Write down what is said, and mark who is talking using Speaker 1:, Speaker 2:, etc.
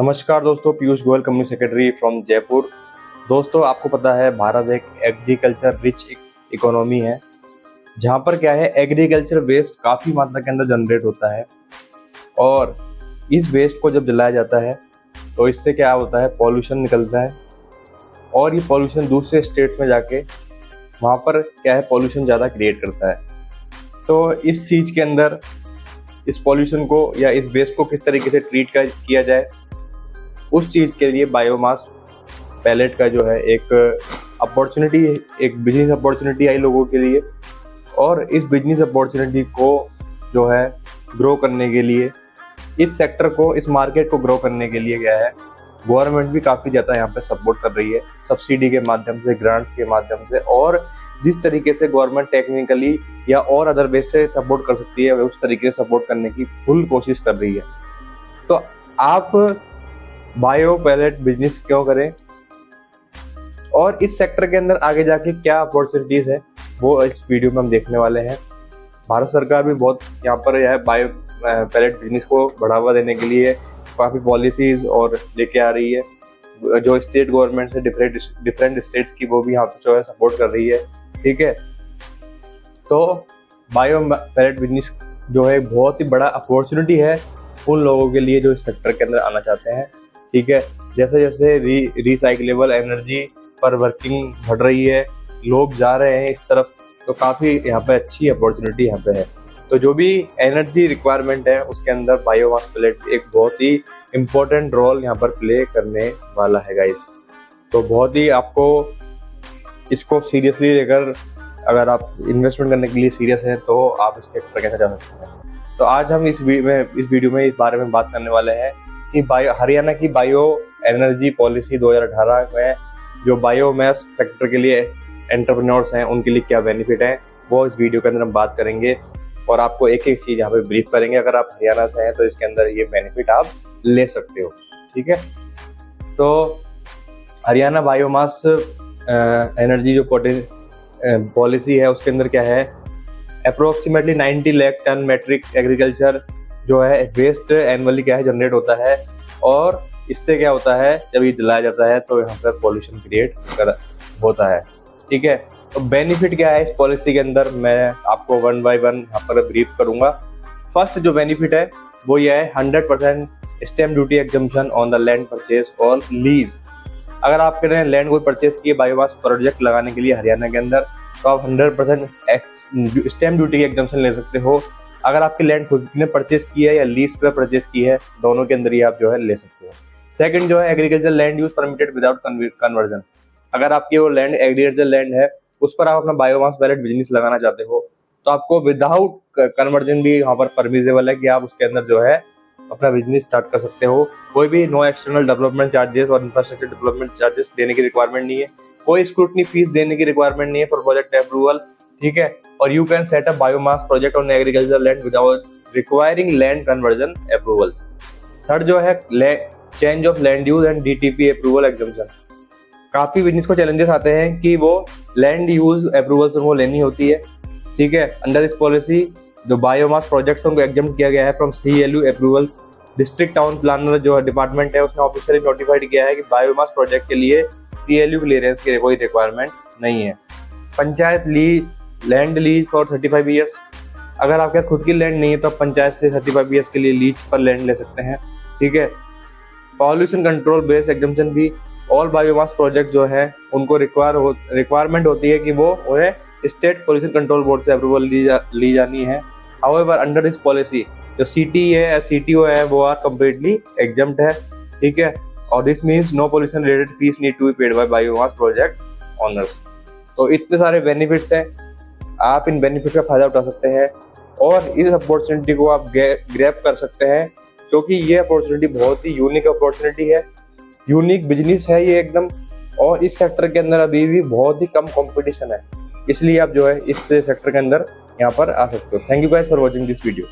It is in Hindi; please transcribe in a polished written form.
Speaker 1: नमस्कार दोस्तों, Piyush Goyal company secretary from Jaipur. दोस्तों, आपको पता है भारत एक एग्रीकल्चर रिच इकोनॉमी है, जहाँ पर क्या है एग्रीकल्चर वेस्ट काफ़ी मात्रा के अंदर जनरेट होता है और इस वेस्ट को जब जलाया जाता है तो इससे क्या होता है, पॉल्यूशन निकलता है और ये पॉल्यूशन दूसरे स्टेट्स में जाके वहाँ पर क्या है पॉल्यूशन ज़्यादा क्रिएट करता है। तो इस चीज़ के अंदर इस पॉल्यूशन को या इस वेस्ट को किस तरीके से ट्रीट किया जाए, उस चीज़ के लिए बायोमास पैलेट का जो है एक अपॉर्चुनिटी, एक बिजनेस अपॉर्चुनिटी आई लोगों के लिए। और इस बिजनेस अपॉर्चुनिटी को जो है ग्रो करने के लिए, इस सेक्टर को, इस मार्केट को ग्रो करने के लिए क्या है गवर्नमेंट भी काफ़ी ज़्यादा यहाँ पे सपोर्ट कर रही है, सब्सिडी के माध्यम से, ग्रांट्स के माध्यम से, और जिस तरीके से गवर्नमेंट टेक्निकली या और अदर बेस से सपोर्ट कर सकती है उस तरीके से सपोर्ट करने की फुल कोशिश कर रही है। तो आप बायो पैलेट बिजनेस क्यों करें और इस सेक्टर के अंदर आगे जाके क्या अपॉर्चुनिटीज है वो इस वीडियो में हम देखने वाले हैं। भारत सरकार भी बहुत यहाँ पर यह बायो पैलेट बिजनेस को बढ़ावा देने के लिए काफ़ी पॉलिसीज और लेके आ रही है। जो स्टेट गवर्नमेंट से डिफरेंट स्टेट्स की वो भी यहाँ पर जो है सपोर्ट कर रही है, ठीक है। तो बायो पैलेट बिजनेस जो है बहुत ही बड़ा अपॉर्चुनिटी है उन लोगों के लिए जो इस सेक्टर के अंदर आना चाहते हैं, ठीक है। जैसे जैसे रिसाइक्लेबल एनर्जी पर वर्किंग बढ़ रही है, लोग जा रहे हैं इस तरफ, तो काफ़ी यहाँ पे अच्छी अपॉर्चुनिटी यहाँ पे है। तो जो भी एनर्जी रिक्वायरमेंट है उसके अंदर बायोमास पैलेट एक बहुत ही इम्पोर्टेंट रोल यहाँ पर प्ले करने वाला है गाइस। तो बहुत ही आपको इसको सीरियसली लेकर, अगर आप इन्वेस्टमेंट करने के लिए सीरियस हैं तो आप इस सेक्टर कैसे जा सकते हैं। तो आज हम इस वीडियो में इस बारे में बात करने वाले हैं कि हरियाणा की बायो एनर्जी पॉलिसी 2018 में जो बायोमास सेक्टर के लिए एंटरप्रेन्योर्स हैं उनके लिए क्या बेनिफिट हैं, वो इस वीडियो के अंदर हम बात करेंगे और आपको एक एक चीज़ यहाँ पे ब्रीफ करेंगे। अगर आप हरियाणा से हैं तो इसके अंदर ये बेनिफिट आप ले सकते हो, ठीक है। तो हरियाणा बायोमास एनर्जी जो पॉलिसी है उसके अंदर क्या है, approximately 90 lakh ton metric agriculture जो है वेस्ट एनुअली क्या है जनरेट होता है, और इससे क्या होता है जब ये जलाया जाता है तो यहाँ पर पॉल्यूशन क्रिएट होता है, ठीक है। तो बेनिफिट क्या है इस पॉलिसी के अंदर, मैं आपको वन बाय वन यहाँ पर ब्रीफ करूंगा। फर्स्ट जो बेनिफिट है वो ये है 100% stamp duty exemption on the land purchase और लीज। अगर आपने लैंड कोई परचेज किए बायोमास प्रोजेक्ट लगाने के लिए हरियाणा के अंदर, तो आप 100% स्टैम्प ड्यूटी की एग्जम्पशन ले सकते हो। अगर आपकी लैंड खुद ने परचेज की है या लीज पर परचेज की है, दोनों के अंदर ही आप जो है ले सकते हो। सेकंड जो है agriculture land use permitted without conversion. अगर आपकी वो लैंड एग्रीकल्चर लैंड है, उस पर आप अपना बायोमास पैलेट बिजनेस लगाना चाहते हो, तो आपको विदाउट कन्वर्जन भी यहाँ पर परमिसेबल है कि आप उसके अंदर जो है अपना बिजनेस स्टार्ट कर सकते हो। कोई भी नो एक्सटर्नल डेवलपमेंट चार्जेस और इंफ्रास्ट्रक्चर डेवलपमेंट चार्जेस देने की रिक्वायरमेंट नहीं है, कोई स्क्रूटनी फीस देने की रिक्वायरमेंट नहीं है फॉर प्रोजेक्ट अप्रूवल, ठीक है। और you can set up biomass project on agriculture land without requiring land conversion approvals. Third जो है change of land use and DTP approval exemption. काफी बिजनेस को चैलेंजेस आते हैं कि वो लैंड यूज अप्रूवल्स उनको लेनी होती है, ठीक है। अंडर दिस पॉलिसी जो बायोमास प्रोजेक्ट्स उनको एग्जम्प्ट किया गया है from CLU approvals. District town planner जो डिपार्टमेंट है उसने ऑफिशियली नोटिफाइड किया है कि बायोमास प्रोजेक्ट के लिए CLU क्लियरेंस की कोई रिक्वायरमेंट नहीं है। Panchayat land lease for 35 years. अगर आपके पास खुद की लैंड नहीं है तो आप पंचायत से 35 ईयर्स के लिए लीज पर लैंड ले सकते हैं, ठीक है। पॉल्यूशन कंट्रोल बेस एग्जम्पशन भी ऑल बायोमास प्रोजेक्ट जो है उनको रिक्वायरमेंट होती है कि वो उन्हें स्टेट पॉल्यूशन कंट्रोल बोर्ड से अप्रूवल ली जानी है। हाउएवर अंडर दिस पॉलिसी जो CT है, CTO है, वो आर कम्प्लीटली एग्जम्प्ट है, ठीक है। और this means no pollution related fees need to be paid by biomass project owners. तो इतने सारे बेनिफिट्स हैं, आप इन बेनिफिट्स का फायदा उठा सकते हैं और इस अपॉर्चुनिटी को आप ग्रैब कर सकते हैं, क्योंकि ये अपॉर्चुनिटी बहुत ही यूनिक अपॉर्चुनिटी है, यूनिक बिजनेस है ये एकदम। और इस सेक्टर के अंदर अभी भी बहुत ही कम कंपटीशन है, इसलिए आप जो है इस सेक्टर के अंदर यहाँ पर आ सकते हो। Thank you guys for watching this video.